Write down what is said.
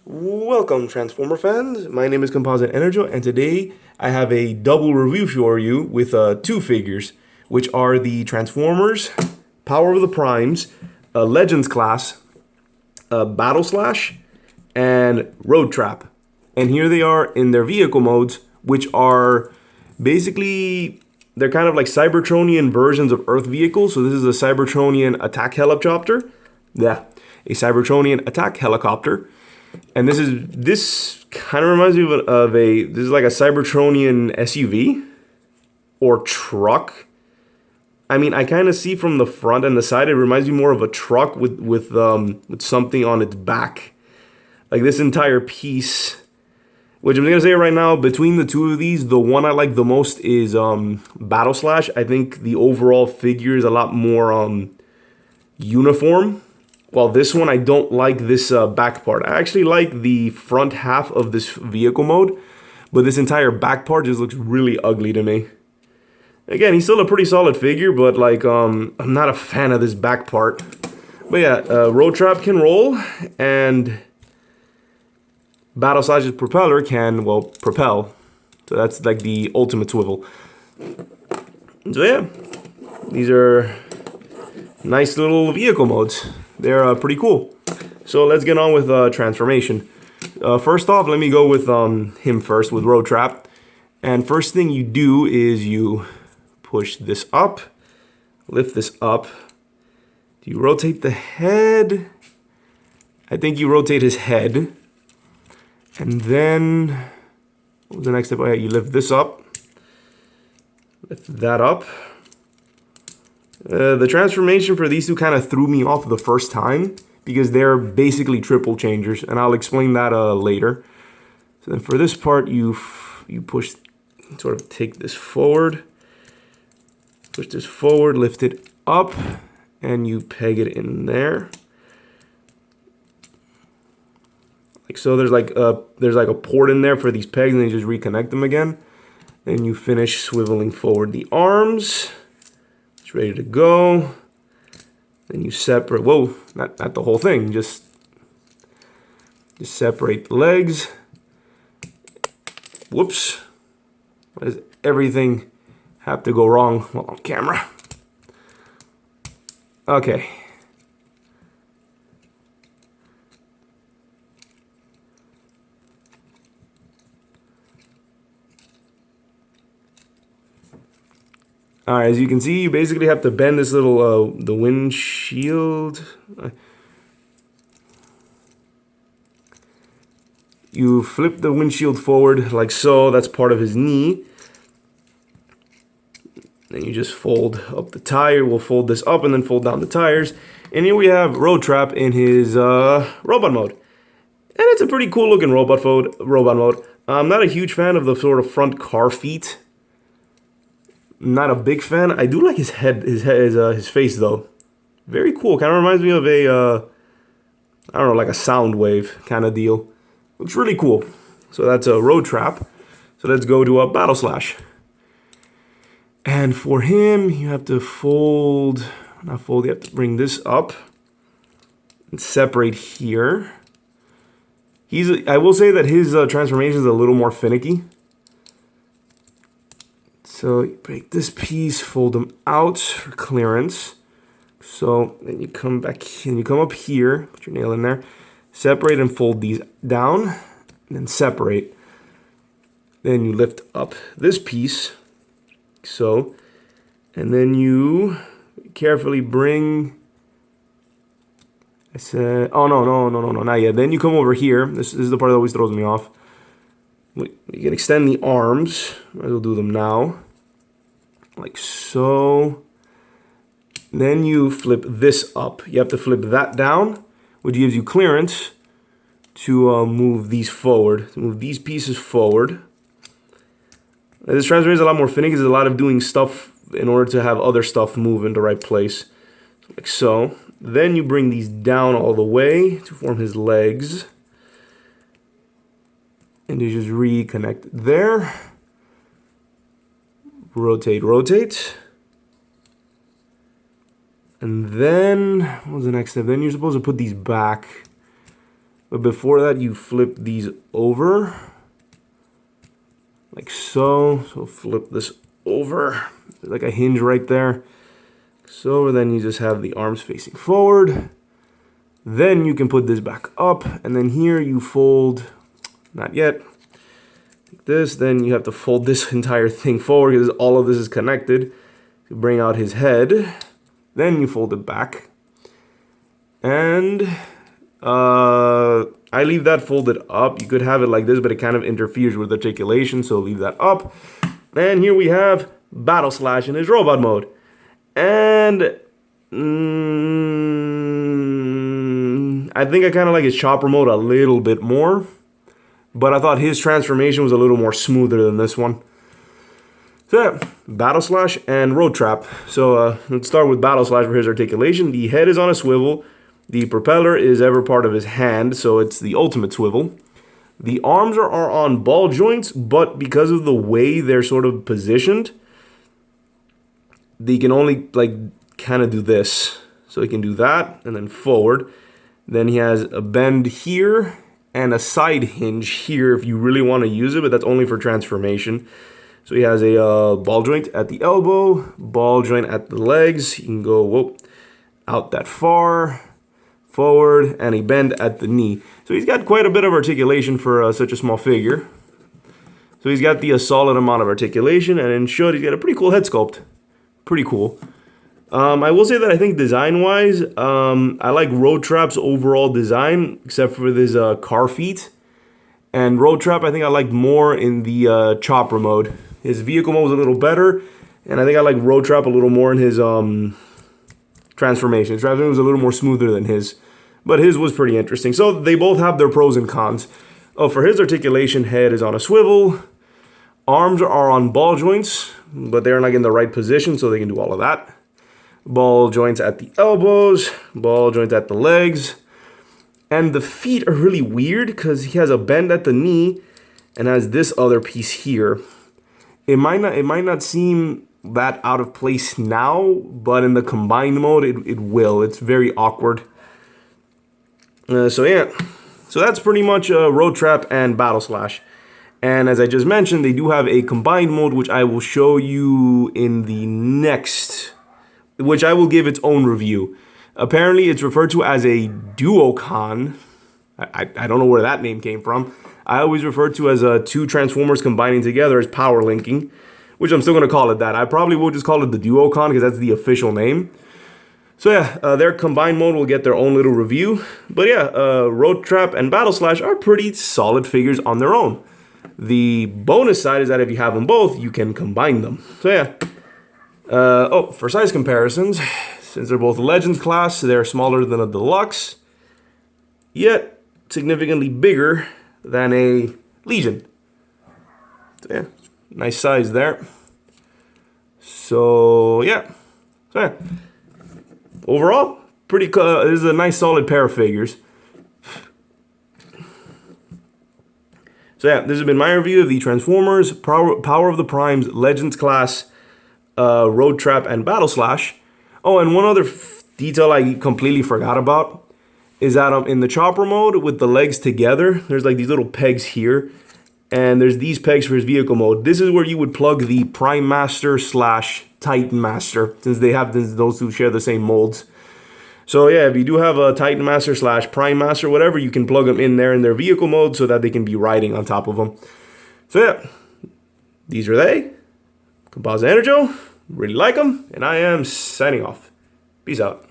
Welcome, Transformer fans. My name is Composite Enerjoe, and today I have a double review for you with two figures, which are the Transformers Power of the Primes, Legends class, Battleslash, and Roadtrap. And here they are in their vehicle modes, which are basically, they're kind of like Cybertronian versions of Earth vehicles. So this is a Cybertronian attack helicopter. Yeah, a Cybertronian attack helicopter. And this kind of reminds me this is like a Cybertronian SUV or truck. I mean, I kind of see from the front and the side, it reminds me more of a truck with something on its back. Like this entire piece, which I'm gonna say right now, between the two of these, the one I like the most is Battleslash. I think the overall figure is a lot more uniform. While this one, I don't like this back part. I actually like the front half of this vehicle mode, but this entire back part just looks really ugly to me. Again, he's still a pretty solid figure, but like, I'm not a fan of this back part. But yeah, Roadtrap can roll, and Battleslash's propeller can, well, propel. So that's like the ultimate swivel. So yeah, these are nice little vehicle modes. They're pretty cool. So let's get on with transformation. First off, let me go with him first, with Roadtrap. And first thing you do is you push this up, lift this up. Do you rotate the head? I think you rotate his head. And then, what was the next step? Oh yeah, you lift this up. Lift that up. The transformation for these two kind of threw me off the first time because they're basically triple changers, and I'll explain that later. So then for this part, you push, sort of take this forward, push this forward, lift it up, and you peg it in there. Like so, there's like a port in there for these pegs, and then you just reconnect them again. Then you finish swiveling forward the arms. Ready to go. Then you separate, whoa, not the whole thing, just separate the legs. Whoops. Why does everything have to go wrong while on camera? Okay. Alright, as you can see, you basically have to bend this little, the windshield. You flip the windshield forward like so, that's part of his knee. Then you just fold up the tire, we'll fold this up and then fold down the tires. And here we have Roadtrap in his robot mode. And it's a pretty cool looking robot mode. I'm not a huge fan of the sort of front car feet. Not a big fan. I do like his head, his face though. Very cool. Kind of reminds me of a, I don't know, like a sound wave kind of deal. Looks really cool. So that's a Roadtrap. So let's go to a Battleslash. And for him, you have to not fold, you have to bring this up and separate here. I will say that his transformation is a little more finicky. So you break this piece, fold them out for clearance. So then you come back and you come up here, put your nail in there, separate and fold these down, and then separate. Then you lift up this piece, so, and then you carefully bring, oh no, not yet. Then you come over here. This is the part that always throws me off. You can extend the arms. Might as well do them now. Like so. Then you flip this up. You have to flip that down, which gives you clearance to move these forward, to move these pieces forward. This transformation is a lot more finicky. There's a lot of doing stuff in order to have other stuff move in the right place. Like so. Then you bring these down all the way to form his legs. And you just reconnect there. Rotate. And then, what was the next step? Then you're supposed to put these back. But before that, you flip these over. Like so. So flip this over. There's like a hinge right there. So then you just have the arms facing forward. Then you can put this back up. And then here you fold, not yet, like this. Then you have to fold this entire thing forward because all of this is connected. To bring out his head. Then you fold it back. And I leave that folded up. You could have it like this, but it kind of interferes with articulation, so leave that up. And here we have Battleslash in his robot mode. And I think I kind of like his chopper mode a little bit more. But I thought his transformation was a little more smoother than this one. So yeah, Battleslash and Roadtrap. So let's start with Battleslash for his articulation. The head is on a swivel. The propeller is ever part of his hand, so it's the ultimate swivel. The arms are on ball joints, but because of the way they're sort of positioned, they can only like kind of do this. So he can do that and then forward. Then he has a bend here and a side hinge here if you really want to use it, but that's only for transformation. So he has a ball joint at the elbow, ball joint at the legs. You can go out that far, forward, and a bend at the knee. So he's got quite a bit of articulation for such a small figure. So he's got the solid amount of articulation, and in short, he's got a pretty cool head sculpt. Pretty cool. I will say that I think design-wise, I like Roadtrap's overall design, except for his car feet. And Roadtrap, I think I liked more in the chopper mode. His vehicle mode was a little better, and I think I like Roadtrap a little more in his transformation. His transformation was a little more smoother than his, but his was pretty interesting. So they both have their pros and cons. Oh, for his articulation, head is on a swivel. Arms are on ball joints, but they're not in the right position, so they can do all of that. Ball joints at the elbows, ball joints at the legs. And the feet are really weird because he has a bend at the knee and has this other piece here. It might not seem that out of place now, but in the combined mode, it will. It's very awkward. So yeah, so that's pretty much Roadtrap and Battleslash. And as I just mentioned, they do have a combined mode, which I will show you in the next, which I will give its own review. Apparently, it's referred to as a duocon. I don't know where that name came from. I always refer to as two Transformers combining together as power linking, which I'm still going to call it that. I probably will just call it the duocon because that's the official name. So yeah, their combined mode will get their own little review. But yeah, Roadtrap and Battleslash are pretty solid figures on their own. The bonus side is that if you have them both, you can combine them. So yeah. For size comparisons, since they're both Legends class, they're smaller than a Deluxe, yet significantly bigger than a Legion. So yeah, nice size there. So yeah. Overall, pretty this is a nice solid pair of figures. So yeah, this has been my review of the Transformers, Power of the Primes, Legends class, Roadtrap, and Battleslash. Oh, and one other detail I completely forgot about is that in the chopper mode with the legs together, there's like these little pegs here, and there's these pegs for his vehicle mode. This is where you would plug the Prime Master / Titan Master, since those two share the same molds. So yeah, if you do have a Titan Master / Prime Master, whatever, you can plug them in there in their vehicle mode so that they can be riding on top of them. So yeah, these are they. Composite Enerjoe, really like them, and I am signing off. Peace out.